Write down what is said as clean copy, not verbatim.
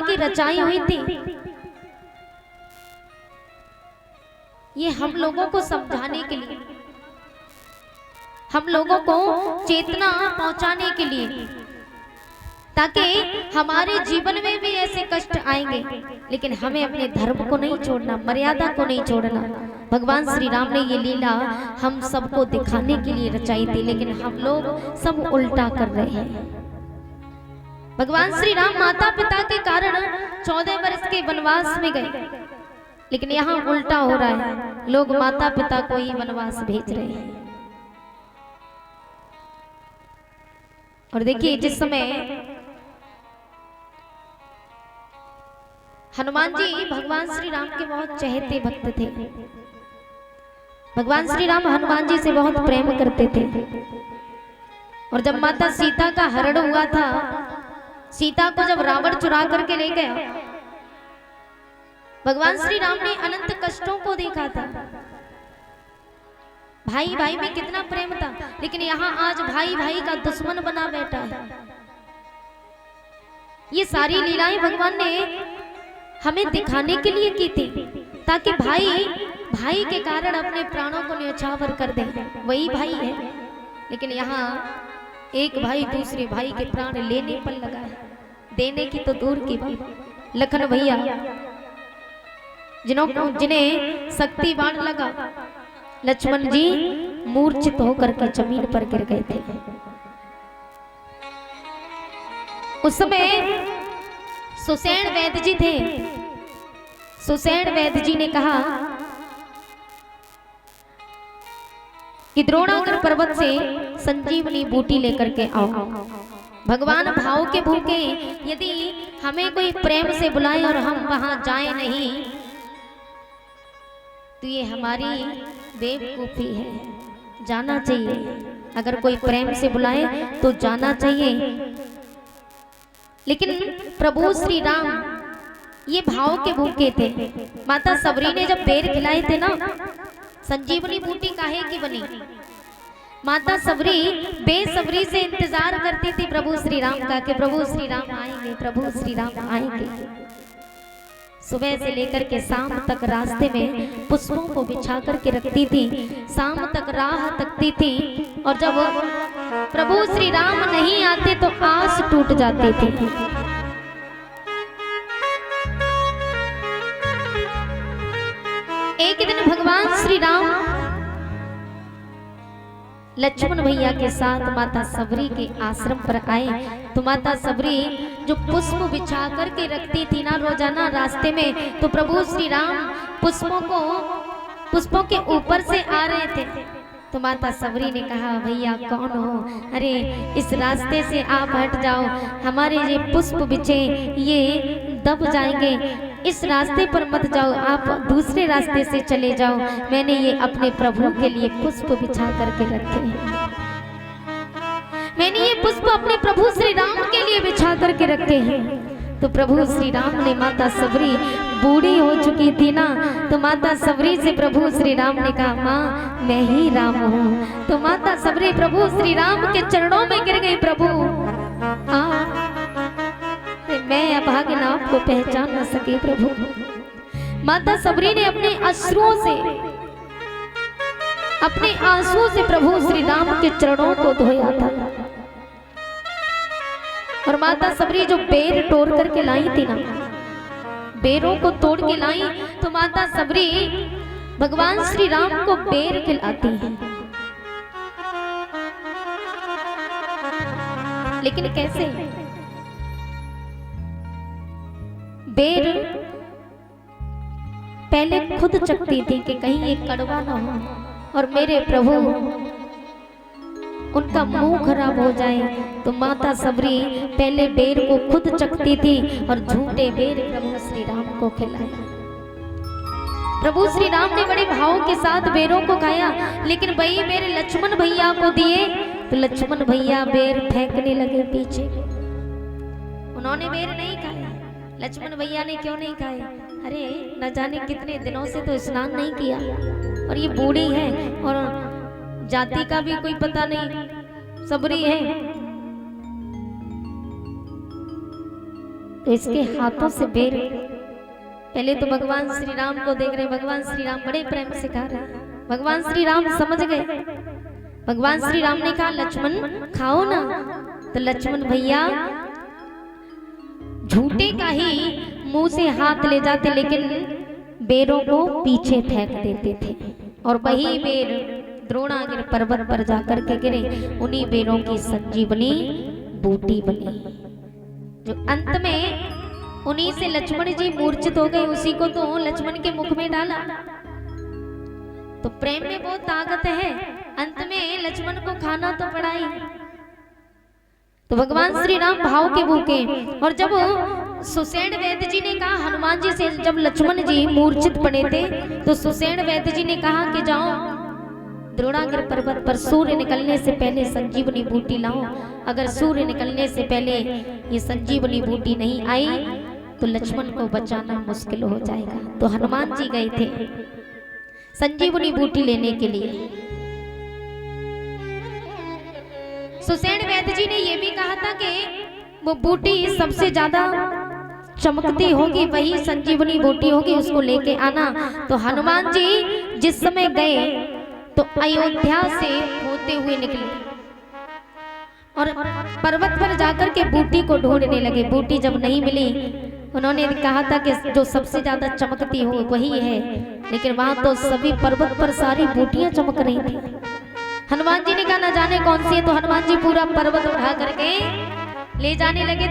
की रचाई हुई थी, ये हम लोगों को समझाने के लिए, हम लोगों को चेतना पहुंचाने के लिए, ताकि हमारे जीवन में भी ऐसे कष्ट आएंगे, लेकिन हमें अपने धर्म को नहीं छोड़ना, मर्यादा को नहीं छोड़ना। भगवान श्री राम ने ये लीला हम सबको दिखाने के लिए रचाई थी, लेकिन हम लोग सब उल्टा कर रहे हैं। भगवान श्री राम माता पिता के कारण 14 वर्ष के वनवास में गए, लेकिन यहाँ उल्टा हो रहा है, लोग माता पिता को ही वनवास भेज रहे हैं। और देखिए, जिस समय हनुमान जी भगवान श्री राम के बहुत चहेते भक्त थे, भगवान श्री राम हनुमान जी से बहुत प्रेम करते थे। और जब माता सीता का हरण हुआ था, सीता को जब रावण चुरा करके ले गया, भगवान श्री राम ने अनंत कष्टों को देखा था। भाई भाई में कितना प्रेम था, लेकिन यहाँ आज भाई भाई का दुश्मन बना बैठा है। ये सारी लीलाएं भगवान ने हमें दिखाने के लिए की थी, ताकि भाई भाई के कारण अपने प्राणों को न्यौछावर कर दे, वही भाई है। लेकिन यहाँ एक भाई दूसरे भाई के प्राण लेने पर लगा है, देने की तो दूर की बात। लखन भैया जिन्हें शक्ति बाण लगा, लक्ष्मण जी मूर्छित होकर के जमीन पर गिर गए थे। उस समय सुसेन वैद्य जी थे। सुसेन वैद्य जी ने कहा कि द्रोणागर पर्वत से संजीवनी बूटी लेकर के आओ। भगवान भाव के भूखे, यदि हमें कोई प्रेम से बुलाए और हम वहां जाए नहीं, तो ये हमारी बेवकूफी है, जाना चाहिए। अगर कोई प्रेम से बुलाए तो जाना चाहिए। लेकिन प्रभु श्री राम ये भाव के भूखे थे। माता सबरी ने जब बेर खिलाए थे ना, संजीवनी बूटी काहे की बनी, माता सबरी बेसब्री से इंतजार करती थी प्रभु श्री राम का, कि प्रभु श्री राम आएंगे, प्रभु श्री राम आएंगे। सुबह से लेकर के शाम तक रास्ते में पुष्पों को बिछा करके रखती थी, शाम तक राह तकती थी। और जब प्रभु श्री राम नहीं आते तो आस टूट जाती थी। एक दिन भगवान श्री राम लक्ष्मण भैया के साथ माता सबरी के आश्रम पर आए, तो माता सबरी जो पुष्प बिछा करके रखती थी ना रोजाना रास्ते में, तो प्रभु श्री राम पुष्पों के ऊपर से आ रहे थे। तो माता सबरी ने कहा, भैया कौन हो? अरे इस रास्ते से आप हट जाओ, हमारे ये पुष्प बिछे ये दब जाएंगे, इस रास्ते पर मत जाओ, आप दूसरे रास्ते से चले जाओ। मैंने ये अपने प्रभु के लिए पुष्प बिछा करके रखे हैं, मैंने ये पुष्प अपने प्रभु श्री राम के लिए बिछा करके रखे हैं। तो प्रभु श्री राम ने, माता सबरी बूढ़ी हो चुकी थी ना, तो माता सबरी से प्रभु श्री राम ने कहा, माँ मैं ही राम हूँ। तो माता सबरी प्रभु श्री राम के चरणों में गिर गई, प्रभु मैं अभागिन आपको पहचान न सके प्रभु। माता सबरी ने अपने अश्रुओं से, अपने आंसुओं से प्रभु श्री राम के चरणों को धोया था। और माता सबरी जो बेर तोड़ करके लाई थी ना, बेरों को तोड़ के लाई, तो माता सबरी भगवान श्री राम को बेर खिलाती है। लेकिन कैसे? बेर पहले खुद चखती थी कि कहीं ये कड़वा ना हो और मेरे प्रभु उनका मुंह खराब हो जाए। तो माता सबरी पहले बेर को खुद चखती थी और झूठे बेर प्रभु श्री राम को खिलाए। प्रभु श्री राम ने बड़े भाव के साथ बेरों को खाया, लेकिन वही बेर लक्ष्मण भैया को दिए तो लक्ष्मण भैया बेर फेंकने लगे पीछे। उन्होंने बेर नहीं खाया। लक्ष्मण भैया ने क्यों नहीं खाए? अरे न जाने कितने दिनों से तो स्नान नहीं किया, और ये बूढ़ी है और जाति का भी कोई पता नहीं, सबरी है। तो इसके हाथों से बेर, पहले तो भगवान श्री राम को देख रहे, भगवान श्री राम बड़े प्रेम से खा रहे हैं। भगवान श्री राम समझ गए। भगवान श्री राम ने कहा लक्ष्मण खाओ ना, तो लक्ष्मण भैया झूठे का ही मुंह से हाथ ले जाते, लेकिन बेरों को पीछे फेंक देते थे और वही बेर द्रोणागिर पर्वत पर जाकर के गिरे। उन्हीं बेरों की संजीवनी बूटी बनी, जो अंत में उन्हीं से लक्ष्मण जी मूर्छित हो गए। उसी को तो लक्ष्मण के मुख में डाला। तो प्रेम में बहुत ताकत है, अंत में लक्ष्मण को खाना तो पड़ा ही। तो भगवान श्री राम भाव के भूखे। और जब सुसेन वैद्य जी ने कहा हनुमान जी से, जब लक्ष्मण जी मूर्छित पड़े थे तो सुसेन वैद्य जी ने कहा कि जाओ द्रोणागिर पर्वत पर सूर्य निकलने से पहले संजीवनी बूटी लाओ। अगर सूर्य निकलने से पहले ये संजीवनी बूटी नहीं आई तो लक्ष्मण को बचाना मुश्किल हो जाएगा। तो हनुमान जी गए थे संजीवनी बूटी लेने के लिए। सुसेन वैद्य जी ने यह भी कहा था कि वो बूटी सबसे ज्यादा चमकती होगी वही संजीवनी बूटी होगी, उसको लेके आना। तो हनुमान जी जिस समय गए तो अयोध्या से होते हुए निकले और पर्वत पर जाकर के बूटी को ढूंढने लगे। बूटी जब नहीं मिली, उन्होंने कहा था कि जो सबसे ज्यादा चमकती हो वही है, लेकिन वहां तो सभी पर्वत पर सारी बूटियां चमक रही थी। हनुमान जी ने कहा न जाने कौन सी है, तो हनुमान जी पूरा पर्वत उठा करके ले जाने लगे।